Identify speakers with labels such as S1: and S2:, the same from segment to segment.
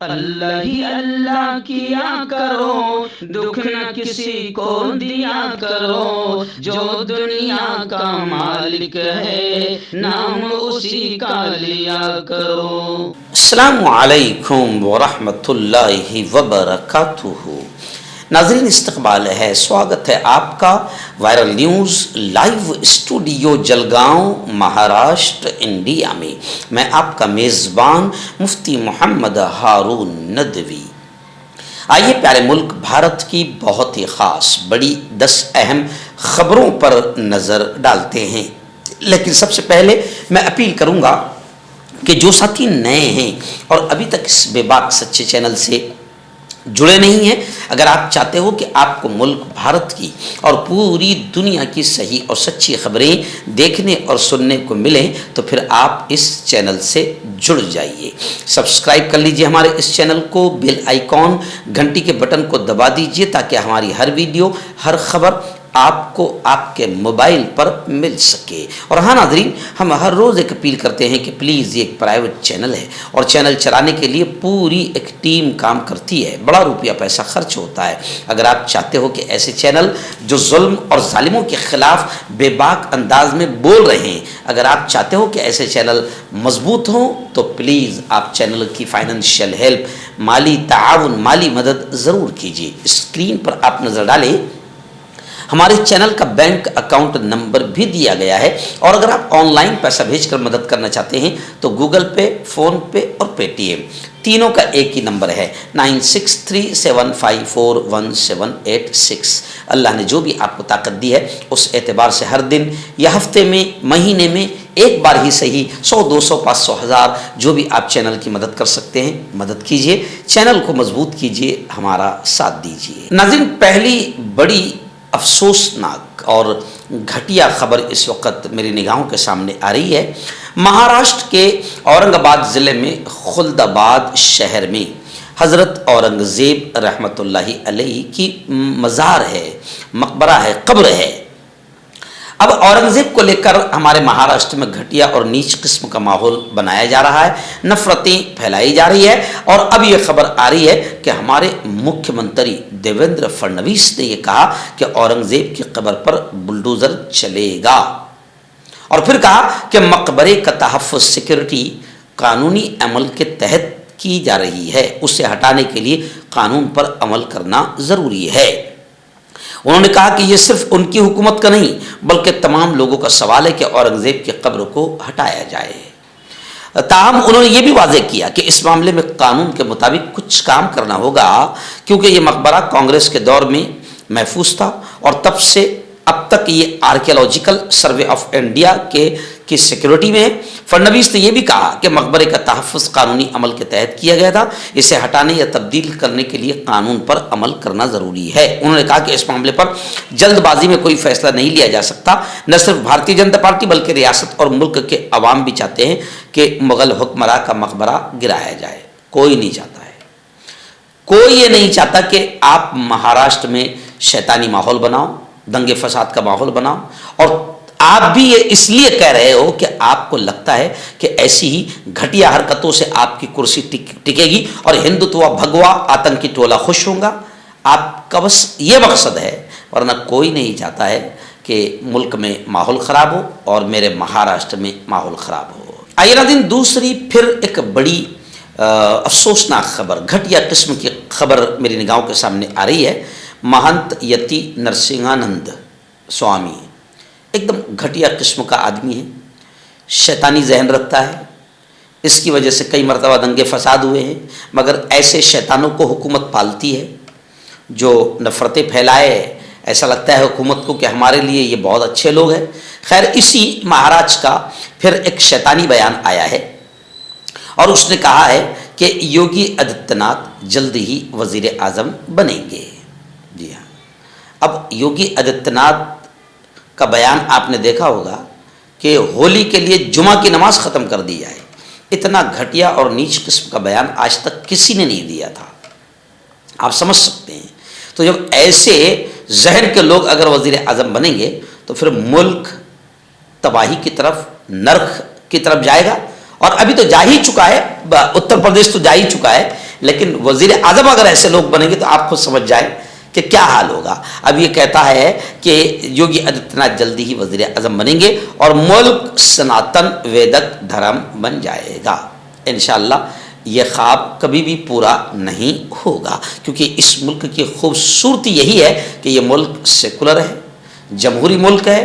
S1: अल्लाह ही अल्लाह किया करो, दुख न किसी को दिया करो, जो दुनिया का मालिक है नाम उसी का लिया करो।
S2: अस्सलामु अलैकुम वरहमतुल्लाहि वबरकातुहू। नाज़रीन, इस्तक़बाल है, स्वागत है आपका viral news live studio Jalgaon Maharashtra India में। मैं आपका मेज़बान मुफ्ती मोहम्मद हारून नदवी। आइए प्यारे मुल्क भारत की बहुत ही ख़ास बड़ी 10 अहम ख़बरों पर नज़र डालते हैं। लेकिन सबसे पहले मैं अपील करूँगा कि जो साथी नए हैं और अभी तक इस बेबाक सच्चे चैनल से जुड़े नहीं हैं, अगर आप चाहते हो कि आपको मुल्क भारत की और पूरी दुनिया की सही और सच्ची खबरें देखने और सुनने को मिलें, तो फिर आप इस चैनल से जुड़ जाइए। सब्सक्राइब कर लीजिए हमारे इस चैनल को, बेल आइकॉन घंटी के बटन को दबा दीजिए ताकि हमारी हर वीडियो हर खबर आपको आपके मोबाइल पर मिल सके। और हाँ नाज़रीन, हम हर रोज़ एक अपील करते हैं कि प्लीज़ ये एक प्राइवेट चैनल है और चैनल चलाने के लिए पूरी एक टीम काम करती है, बड़ा रुपया पैसा खर्च होता है। अगर आप चाहते हो कि ऐसे चैनल जो जुल्म और जालिमों के ख़िलाफ़ बेबाक अंदाज में बोल रहे हैं, अगर आप चाहते हो कि ऐसे चैनल मजबूत हों, तो प्लीज़ आप चैनल की फाइनेंशियल हेल्प, माली ताउन, माली मदद ज़रूर कीजिए। स्क्रीन पर आप नज़र डालें, हमारे चैनल का बैंक अकाउंट नंबर भी दिया गया है। और अगर आप ऑनलाइन पैसा भेजकर मदद करना चाहते हैं तो गूगल पे, फ़ोन पे और पेटीएम तीनों का एक ही नंबर है 9637541786। अल्लाह ने जो भी आपको ताकत दी है उस एतबार से हर दिन या हफ्ते में, महीने में एक बार ही सही 100, 200, 500, 1000 जो भी आप चैनल की मदद कर सकते हैं, मदद कीजिए, चैनल को मजबूत कीजिए, हमारा साथ दीजिए। नाज़रीन, पहली बड़ी अफसोसनाक और घटिया खबर इस वक्त मेरी निगाहों के सामने आ रही है। महाराष्ट्र के औरंगाबाद ज़िले में खुल्दाबाद शहर में हज़रत औरंगज़ेब रहमतुल्लाहि अलैहि की मज़ार है, मकबरा है, कब्र है। अब औरंगज़ेब को लेकर हमारे महाराष्ट्र में घटिया और नीच किस्म का माहौल बनाया जा रहा है, नफरतें फैलाई जा रही है। और अब ये खबर आ रही है कि हमारे मुख्यमंत्री देवेंद्र फडणवीस ने यह कहा कि औरंगज़ेब की कब्र पर बुलडोज़र चलेगा। और फिर कहा कि मकबरे का तहफ़्फ़ुज़ सिक्योरिटी कानूनी अमल के तहत की जा रही है, उसे हटाने के लिए कानून पर अमल करना ज़रूरी है। उन्होंने कहा कि यह सिर्फ उनकी हुकूमत का नहीं बल्कि तमाम लोगों का सवाल है कि औरंगज़ेब की कब्र को हटाया जाए। ताहम उन्होंने ये भी वाज़ेह किया कि इस मामले में कानून के मुताबिक कुछ काम करना होगा, क्योंकि ये मकबरा कांग्रेस के दौर में महफूज था और तब से अब तक ये आर्कियोलॉजिकल सर्वे ऑफ इंडिया की सिक्योरिटी में है। फडणवीस ने यह भी कहा कि मकबरे का तहफ़्फ़ुज़ कानूनी अमल के तहत किया गया था, इसे हटाने या तब्दील करने के लिए कानून पर अमल करना ज़रूरी है। उन्होंने कहा कि इस मामले पर जल्दबाजी में कोई फैसला नहीं लिया जा सकता। न सिर्फ भारतीय जनता पार्टी बल्कि रियासत और मुल्क के अवाम भी चाहते हैं कि मुग़ल हुक्मरान का मकबरा गिराया जाए। कोई नहीं चाहता है, कोई ये नहीं चाहता कि आप महाराष्ट्र में शैतानी माहौल बनाओ, दंगे फसाद का माहौल बनाओ। और आप भी ये इसलिए कह रहे हो कि आपको लगता है कि ऐसी ही घटिया हरकतों से आपकी कुर्सी टिकेगी और हिंदुत्व भगवा आतंकी टोला खुश होगा। आपका बस ये मकसद है, वरना कोई नहीं चाहता है कि मुल्क में माहौल ख़राब हो और मेरे महाराष्ट्र में माहौल ख़राब हो। आइए नाज़रीन, दूसरी फिर एक बड़ी अफसोसनाक खबर, घटिया किस्म की खबर मेरी निगाहों के सामने आ रही है। महंत यति नरसिंहानंद स्वामी एकदम घटिया किस्म का आदमी है, शैतानी जहन रखता है। इसकी वजह से कई मरतबा दंगे फसाद हुए हैं, मगर ऐसे शैतानों को हुकूमत पालती है जो नफ़रतें फैलाए। ऐसा लगता है हुकूमत को कि हमारे लिए ये बहुत अच्छे लोग हैं। खैर, इसी महाराज का फिर एक शैतानी बयान आया है और उसने कहा है कि योगी आदित्यनाथ जल्द ही वज़ीर आज़म बनेंगे। जी हाँ, अब योगी आदित्यनाथ का बयान आपने देखा होगा कि होली के लिए जुमा की नमाज ख़त्म कर दी जाए। इतना घटिया और नीच किस्म का बयान आज तक किसी ने नहीं दिया था, आप समझ सकते हैं। तो जब ऐसे जहन के लोग अगर वज़ीर आज़म बनेंगे तो फिर मुल्क तबाही की तरफ, नर्क की तरफ जाएगा। और अभी तो जा ही चुका है, उत्तर प्रदेश तो जा ही चुका है, लेकिन वजीर आजम अगर ऐसे लोग बनेंगे तो आप खुद समझ जाए कि क्या हाल होगा। अब ये कहता है कि योगी आदित्यनाथ जल्दी ही वजीर आजम बनेंगे और मुल्क सनातन वेदक धर्म बन जाएगा। इंशाअल्लाह ये ख्वाब कभी भी पूरा नहीं होगा, क्योंकि इस मुल्क की खूबसूरती यही है कि ये मुल्क सेकुलर है, जमहूरी मुल्क है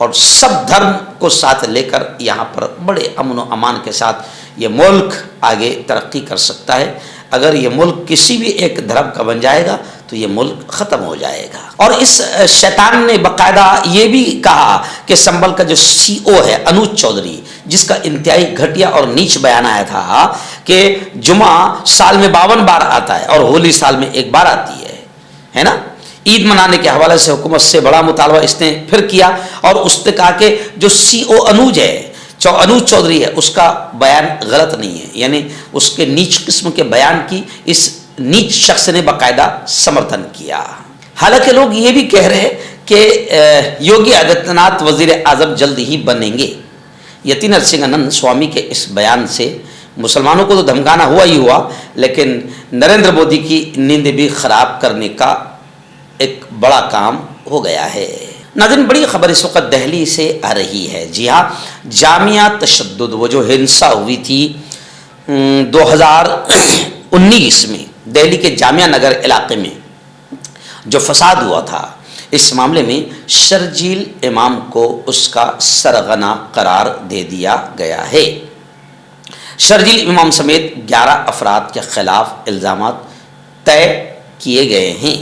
S2: और सब धर्म को साथ लेकर यहाँ पर बड़े अमन व अमान के साथ ये मुल्क आगे तरक्की कर सकता है। अगर ये मुल्क किसी भी एक धर्म का बन जाएगा तो ये मुल्क ख़त्म हो जाएगा। और इस शैतान ने बाकायदा ये भी कहा कि संभल का जो CEO है अनुज चौधरी, जिसका इंतहाई घटिया और नीच बयान आया था कि जुमा साल में 52 बार आता है और होली साल में एक बार आती है ना। ईद मनाने के हवाले से हुकूमत से बड़ा मुतालबा इसने फिर किया और उसने कहा कि जो CEO अनुज चौधरी है उसका बयान गलत नहीं है, यानी उसके नीच किस्म के बयान की इस नीच शख्स ने बाकायदा समर्थन किया। हालांकि लोग ये भी कह रहे हैं कि योगी आदित्यनाथ वजीर आजम जल्द ही बनेंगे। यति नरसिंहानंद स्वामी के इस बयान से मुसलमानों को तो धमकाना हुआ ही हुआ, लेकिन नरेंद्र मोदी की नींद भी खराब करने का एक बड़ा काम हो गया है। नाज़रीन, बड़ी खबर इस वक्त दिल्ली से आ रही है। जी हाँ, जामिया तशद्दुद, वो जो हिंसा हुई थी 2019 में दिल्ली के जामिया नगर इलाके में जो फसाद हुआ था, इस मामले में शर्जील इमाम को उसका सरगना करार दे दिया गया है। शर्जील इमाम समेत 11 अफराद के खिलाफ इल्ज़ामात तय किए गए हैं।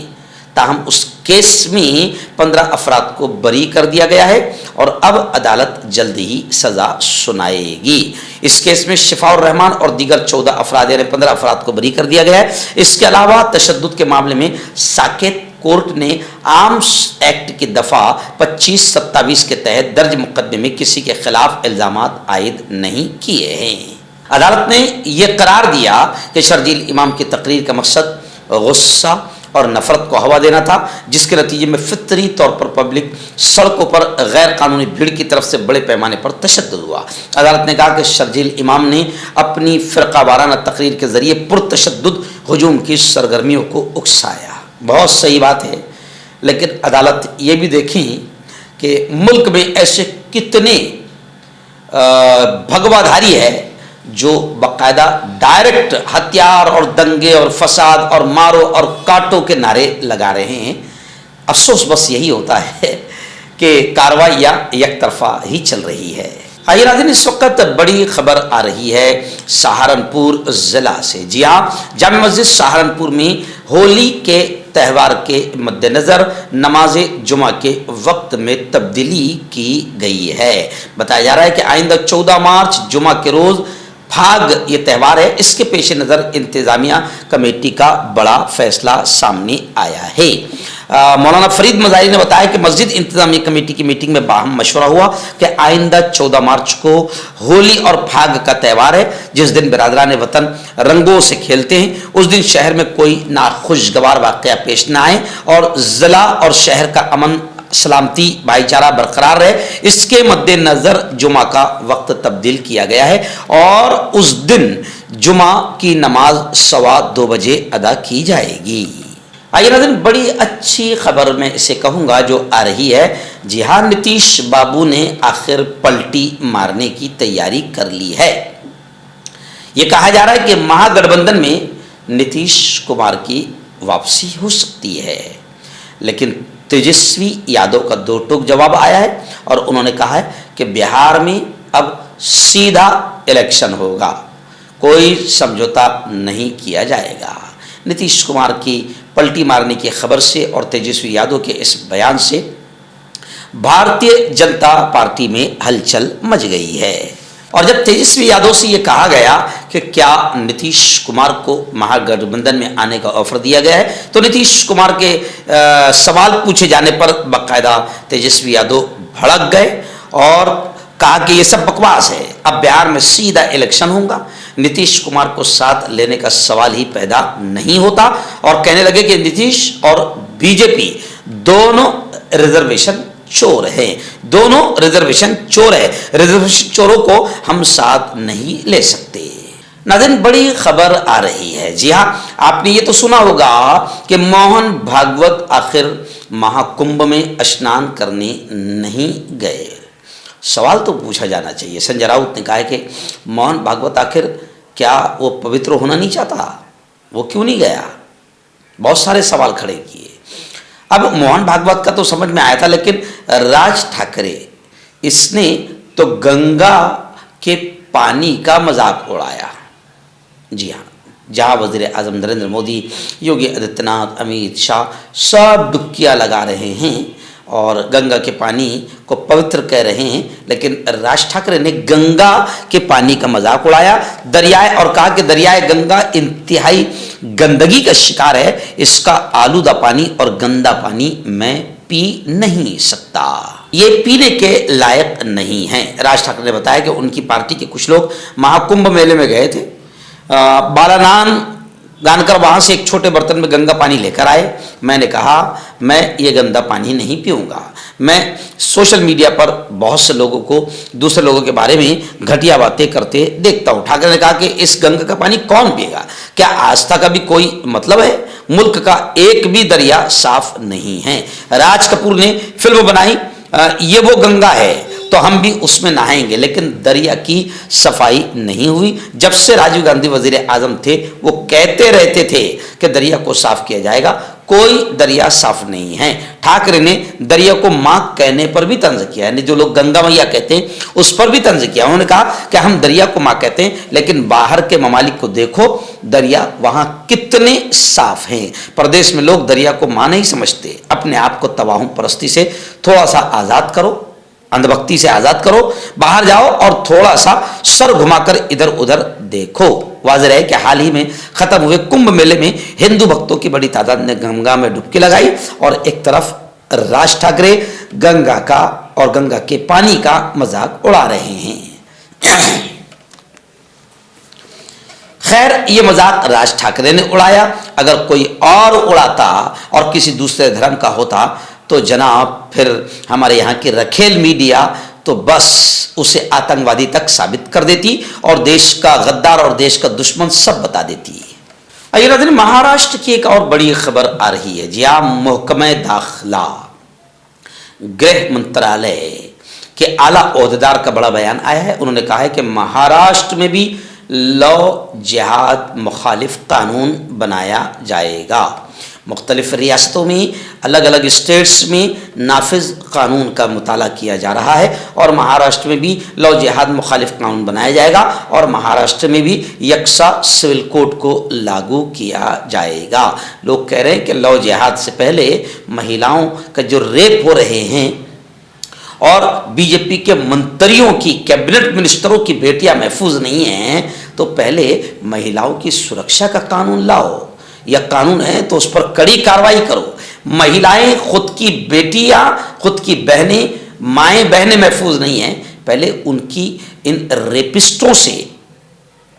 S2: ताहम उस केस में 15 अफराद को बरी कर दिया गया है और अब अदालत जल्द ही सज़ा सुनाएगी। इस केस में शिफाउर रहमान और दीगर 14 अफराद यानी 15 अफराद को बरी कर दिया गया है। इसके अलावा तशद्दुद के मामले में साकेत कोर्ट ने आर्म्स एक्ट की दफ़ा 25-27 के तहत दर्ज मुकदमे में किसी के खिलाफ इल्ज़ामात आयद नहीं किए हैं। अदालत ने यह करार दिया कि शर्जील इमाम की तकरीर का मकसद गुस्सा और नफरत को हवा देना था, जिसके नतीजे में फितरी तौर पर पब्लिक सड़कों पर गैर कानूनी भीड़ की तरफ से बड़े पैमाने पर तशद्दुद हुआ। अदालत ने कहा कि शर्जील इमाम ने अपनी फ़िरका वाराना तकरीर के ज़रिए पुरतशद्दुद हुजूम की सरगर्मियों को उकसाया। बहुत सही बात है, लेकिन अदालत ये भी देखें कि मुल्क में ऐसे कितने भगवाधारी है जो बाकायदा डायरेक्ट हथियार और दंगे और फसाद और मारो और काटो के नारे लगा रहे हैं। अफसोस बस यही होता है कि कार्रवाइयाँ एक तरफा ही चल रही है। आइए नाज़रीन, इस वक्त बड़ी खबर आ रही है सहारनपुर ज़िला से। जी हाँ, जामे मस्जिद सहारनपुर में होली के त्यौहार के मद्देनज़र नमाज जुमा के वक्त में तब्दीली की गई है। बताया जा रहा है कि आइंदा 14 मार्च जुमा के रोज़ फाग ये त्यौहार है, इसके पेश नज़र इंतज़ामिया कमेटी का बड़ा फैसला सामने आया है। मौलाना फरीद मज़ारी ने बताया कि मस्जिद इंतज़ामिया कमेटी की मीटिंग में बाहम मशवरा हुआ कि आइंदा 14 मार्च को होली और फाग का त्यौहार है, जिस दिन बिरादरान वतन रंगों से खेलते हैं। उस दिन शहर में कोई नाखुशगवार वाक़या पेश न आए और ज़िला और शहर का अमन सलामती भाईचारा बरकरार रहे, इसके मद्देनज़र जुमा का वक्त तब्दील किया गया है और उस दिन जुमा की नमाज 2:15 बजे अदा की जाएगी। आइए नाज़रीन, बड़ी अच्छी खबर मैं इसे कहूँगा जो आ रही है। जी हाँ, नीतीश बाबू ने आखिर पलटी मारने की तैयारी कर ली है। ये कहा जा रहा है कि महागठबंधन में नीतीश कुमार की वापसी हो सकती है, लेकिन तेजस्वी यादव का दो टूक जवाब आया है और उन्होंने कहा है कि बिहार में अब सीधा इलेक्शन होगा, कोई समझौता नहीं किया जाएगा। नीतीश कुमार की पलटी मारने की खबर से और तेजस्वी यादव के इस बयान से भारतीय जनता पार्टी में हलचल मच गई है। और जब तेजस्वी यादव से ये कहा गया कि क्या नीतीश कुमार को महागठबंधन में आने का ऑफर दिया गया है, तो नीतीश कुमार के सवाल पूछे जाने पर बाकायदा तेजस्वी यादव भड़क गए और कहा कि ये सब बकवास है, अब बिहार में सीधा इलेक्शन होगा, नीतीश कुमार को साथ लेने का सवाल ही पैदा नहीं होता। और कहने लगे कि नीतीश और बीजेपी दोनों रिजर्वेशन चोर है, दोनों रिजर्वेशन चोर है, रिजर्वेशन चोरों को हम साथ नहीं ले सकते। नाज़रीन, बड़ी खबर आ रही है। जी हाँ, आपने ये तो सुना होगा कि मोहन भागवत आखिर महाकुंभ में स्नान करने नहीं गए। सवाल तो पूछा जाना चाहिए। संजय राउत ने कहा है कि मोहन भागवत आखिर क्या वो पवित्र होना नहीं चाहता, वो क्यों नहीं गया? बहुत सारे सवाल खड़े किए। अब मोहन भागवत का तो समझ में आया था, लेकिन राज ठाकरे इसने तो गंगा के पानी का मजाक उड़ाया। जी हाँ, जहाँ वज़ीर आज़म नरेंद्र मोदी, योगी आदित्यनाथ, अमित शाह सब डुबकियाँ लगा रहे हैं और गंगा के पानी को पवित्र कह रहे हैं, लेकिन राज ठाकरे ने गंगा के पानी का मजाक उड़ाया दरियाए और कहा कि दरियाए गंगा इंतहाई गंदगी का शिकार है, इसका आलूदा पानी और गंदा पानी मैं पी नहीं सकता, ये पीने के लायक नहीं है। राज ठाकरे ने बताया कि उनकी पार्टी के कुछ लोग महाकुंभ मेले में गए थे, बालानान गानकर वहाँ से एक छोटे बर्तन में गंगा पानी लेकर आए। मैंने कहा मैं ये गंदा पानी नहीं पीऊँगा। मैं सोशल मीडिया पर बहुत से लोगों को दूसरे लोगों के बारे में घटिया बातें करते देखता हूँ। ठाकरे ने कहा कि इस गंगा का पानी कौन पिएगा? क्या आस्था का भी कोई मतलब है? मुल्क का एक भी दरिया साफ नहीं है। राज कपूर ने फिल्म बनाई, ये वो गंगा है तो हम भी उसमें नहाएंगे, लेकिन दरिया की सफाई नहीं हुई। जब से राजीव गांधी वजीर आजम थे वो कहते रहते थे कि दरिया को साफ किया जाएगा, कोई दरिया साफ नहीं है। ठाकरे ने दरिया को मां कहने पर भी तंज किया, यानी जो लोग गंगा मैया कहते हैं उस पर भी तंज किया। उन्होंने कहा कि हम दरिया को मां कहते हैं, लेकिन बाहर के ममालिक को देखो दरिया वहां कितने साफ हैं। प्रदेश में लोग दरिया को मां नहीं समझते। अपने आप को तबाहू परस्ती से थोड़ा सा आजाद करो, अंधभक्ति से आजाद करो, बाहर जाओ और थोड़ा सा सर घुमाकर इधर उधर देखो। वाज़ेह है कि हाल ही में खत्म हुए कुंभ मेले में हिंदू भक्तों की बड़ी तादाद ने गंगा में डुबकी लगाई और एक तरफ राज ठाकरे गंगा का और गंगा के पानी का मजाक उड़ा रहे हैं। खैर, ये मजाक राज ठाकरे ने उड़ाया। अगर कोई और उड़ाता और किसी दूसरे धर्म का होता तो जनाब फिर हमारे यहाँ की रखेल मीडिया तो बस उसे आतंकवादी तक साबित कर देती और देश का गद्दार और देश का दुश्मन सब बता देती। आइए नाज़रीन, महाराष्ट्र की एक और बड़ी खबर आ रही है। जी हाँ, महकमा दाखिला गृह मंत्रालय के आला ओहदेदार का बड़ा बयान आया है। उन्होंने कहा है कि महाराष्ट्र में भी लॉ जिहाद मुखालिफ कानून बनाया जाएगा। मुख्तलिफ रियासतों में अलग अलग स्टेट्स में नाफिज कानून का मुताला किया जा रहा है और महाराष्ट्र में भी लॉ जिहाद मुखालिफ कानून बनाया जाएगा और महाराष्ट्र में भी यकसा सिविल कोड को लागू किया जाएगा। लोग कह रहे हैं कि लॉ जिहाद से पहले महिलाओं का जो रेप हो रहे हैं और बीजेपी के मंत्रियों की, कैबिनेट मिनिस्टरों की बेटियां महफूज नहीं हैं, तो पहले महिलाओं की सुरक्षा का कानून लाओ, या कानून है तो उस पर कड़ी कार्रवाई करो। महिलाएं, खुद की बेटियां, खुद की बहनें, माएँ बहनें महफूज नहीं हैं, पहले उनकी इन रेपिस्टों से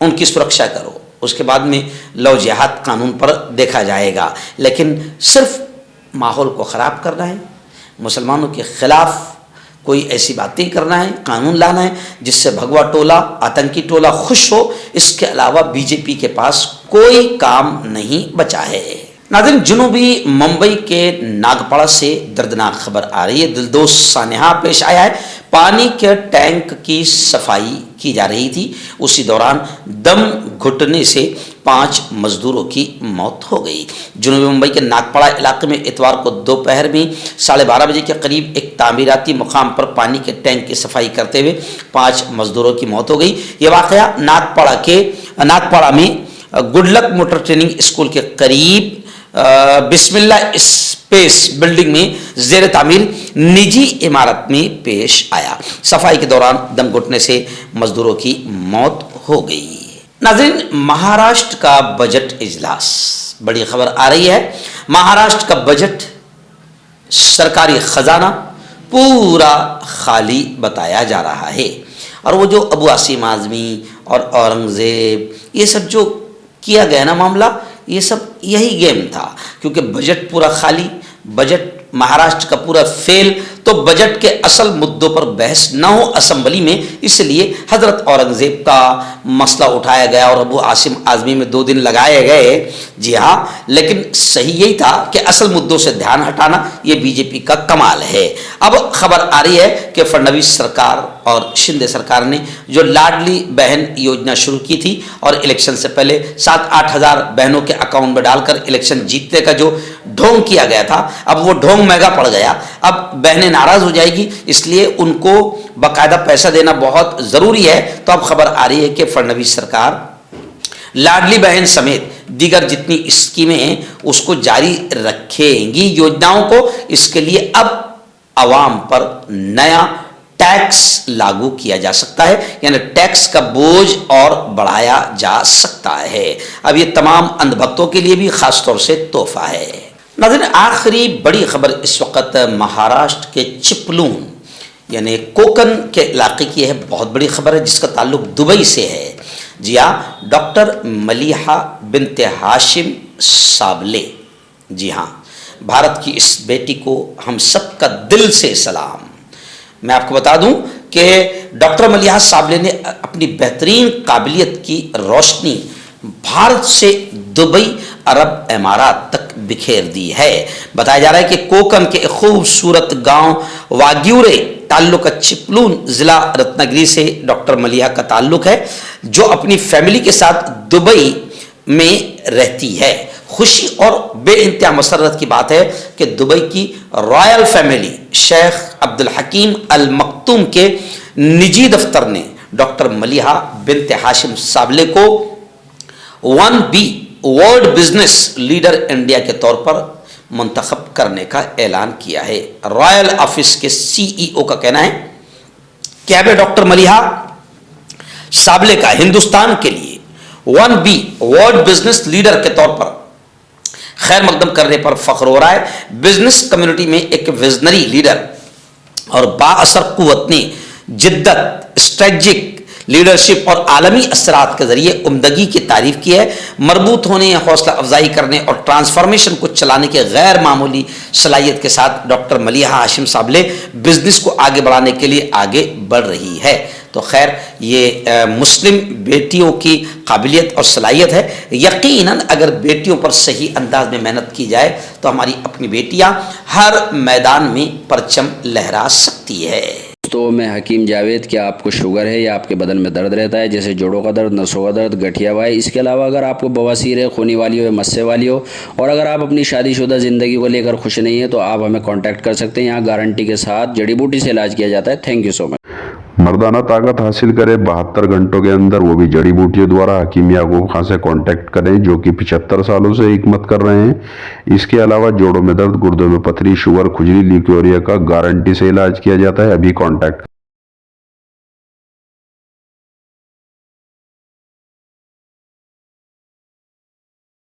S2: उनकी सुरक्षा करो, उसके बाद में लव जिहाद कानून पर देखा जाएगा। लेकिन सिर्फ माहौल को ख़राब करना है, मुसलमानों के खिलाफ कोई ऐसी बातें करना है, कानून लाना है जिससे भगवा टोला, आतंकी टोला खुश हो, इसके अलावा बीजेपी के पास कोई काम नहीं बचा है। नाज़रीन, जुनूबी मुंबई के नागपाड़ा से दर्दनाक खबर आ रही है। दिलदोज सान्हा पेश आया है। पानी के टैंक की सफाई की जा रही थी, उसी दौरान दम घुटने से 5 मजदूरों की मौत हो गई। जुनूबी मुंबई के नागपाड़ा इलाके में इतवार को दोपहर में 12:30 बजे के करीब एक तामीराती मुकाम पर पानी के टैंक की सफाई करते हुए 5 मजदूरों की मौत हो गई। ये वाक़या नागपाड़ा में गुडलक मोटर ट्रेनिंग स्कूल के करीब बिस्मिल्लाह स्पेस बिल्डिंग में ज़ेर तामीर निजी इमारत में पेश आया। सफाई के दौरान दम घुटने से मजदूरों की मौत हो गई। नाज़रीन, महाराष्ट्र का बजट इजलास, बड़ी खबर आ रही है। महाराष्ट्र का बजट, सरकारी खजाना पूरा खाली बताया जा रहा है और वो जो अबू आसिम आज़मी और औरंगज़ेब ये सब जो किया गया ना मामला, ये सब यही गेम था, क्योंकि बजट पूरा खाली, बजट महाराष्ट्र का पूरा फेल। तो बजट के असल मुद्दों मुद्दों पर बहस न हो असम्बली में, इसलिए हजरत औरंगजेब का मसला उठाया गया और अबू आसिम आजमी में 2 दिन लगाए गए। जी हाँ, लेकिन सही यही था कि असल मुद्दों से ध्यान हटाना ये बीजेपी का कमाल है। अब खबर आ रही है कि फडणवीस सरकार और शिंदे सरकार ने जो लाडली बहन योजना शुरू की थी और इलेक्शन से पहले 7-8 हज़ार बहनों के अकाउंट में डालकर इलेक्शन जीतने का जो ढोंग किया गया था, अब वो ढोंग महंगा पड़ गया। अब बहनें नाराज हो जाएगी, इसलिए उनको बाकायदा पैसा देना बहुत जरूरी है। तो अब खबर आ रही है कि फडणवीस सरकार लाडली बहन समेत दीगर जितनी स्कीमें हैं उसको जारी रखेंगी योजनाओं को। इसके लिए अब आवाम पर नया टैक्स लागू किया जा सकता है, यानी टैक्स का बोझ और बढ़ाया जा सकता है। अब ये तमाम अंधभक्तों के लिए भी खास तौर से तोहफा है। नाज़रीन, आखिरी बड़ी खबर इस वक्त महाराष्ट्र के चिपलून यानी कोकन के इलाके की है। बहुत बड़ी खबर है जिसका ताल्लुक दुबई से है। जी हाँ, डॉक्टर मलिहा बिनते हाशिम साबले, जी हाँ, भारत की इस बेटी को हम सबका दिल से सलाम। मैं आपको बता दूं कि डॉक्टर मलिहा साबले ने अपनी बेहतरीन काबिलियत की रोशनी भारत से दुबई, अरब अमारात तक बिखेर दी है। बताया जा रहा है कि कोकन के खूबसूरत गांव वाग्यूरे ताल्लुक चिपलून जिला रत्नागिरी से डॉक्टर मलिहा का ताल्लुक है, जो अपनी फैमिली के साथ दुबई में रहती है। खुशी और बेइंतहा मसरत की बात है कि दुबई की रॉयल फैमिली शेख अब्दुल हकीम अल मक्तूम के निजी दफ्तर ने डॉक्टर मलिहा बिनते हाशिम साबले को 1B world business leader India के तौर पर मुंतखब करने का ऐलान किया है। रॉयल ऑफिस के CEO का कहना है कि अब डॉक्टर मलिहा साबले का हिंदुस्तान के लिए 1B वर्ल्ड बिजनेस लीडर के तौर पर खैर मकदम करने पर फख्र हो रहा है। बिजनेस कम्युनिटी में एक विजनरी लीडर और बाअसर कुव्वत ने जिद्दत, स्ट्रेटजिक लीडरशिप और आलमी असरात के जरिए उम्दगी की तारीफ की है। मरबूत होने, हौसला अफजाई करने और ट्रांसफॉर्मेशन को चलाने के गैर मामूली सलाहियत के साथ डॉक्टर मलिहा हाशिम साबले बिजनेस को आगे बढ़ाने के लिए आगे बढ़ रही है। तो खैर ये मुस्लिम बेटियों की काबिलियत और सलाहियत है। यकीनन अगर बेटियों पर सही अंदाज में मेहनत की जाए तो हमारी अपनी बेटियां हर मैदान में परचम लहरा सकती है।
S3: तो मैं हकीम जावेद, क्या आपको शुगर है या आपके बदन में दर्द रहता है, जैसे जोड़ों का दर्द, नसों का दर्द, गठिया वाई, इसके अलावा अगर आपको बवासीर है, खूनी वाली हो या मस्से वाली हो, और अगर आप अपनी शादीशुदा ज़िंदगी को लेकर खुश नहीं है तो आप हमें कांटेक्ट कर सकते हैं। यहाँ गारंटी के साथ जड़ी बूटी से इलाज किया जाता है। Thank you so much.
S4: मर्दाना ताकत हासिल करें 72 घंटों के अंदर, वो भी जड़ी बूटियों द्वारा। हकीम याकूब खान से कांटेक्ट करें जो कि 75 सालों से हिकमत कर रहे हैं। इसके अलावा जोड़ों में दर्द, गुर्दों में पथरी, शुगर, खुजली, ल्यूकेरिया का गारंटी से इलाज किया जाता है। अभी कांटेक्ट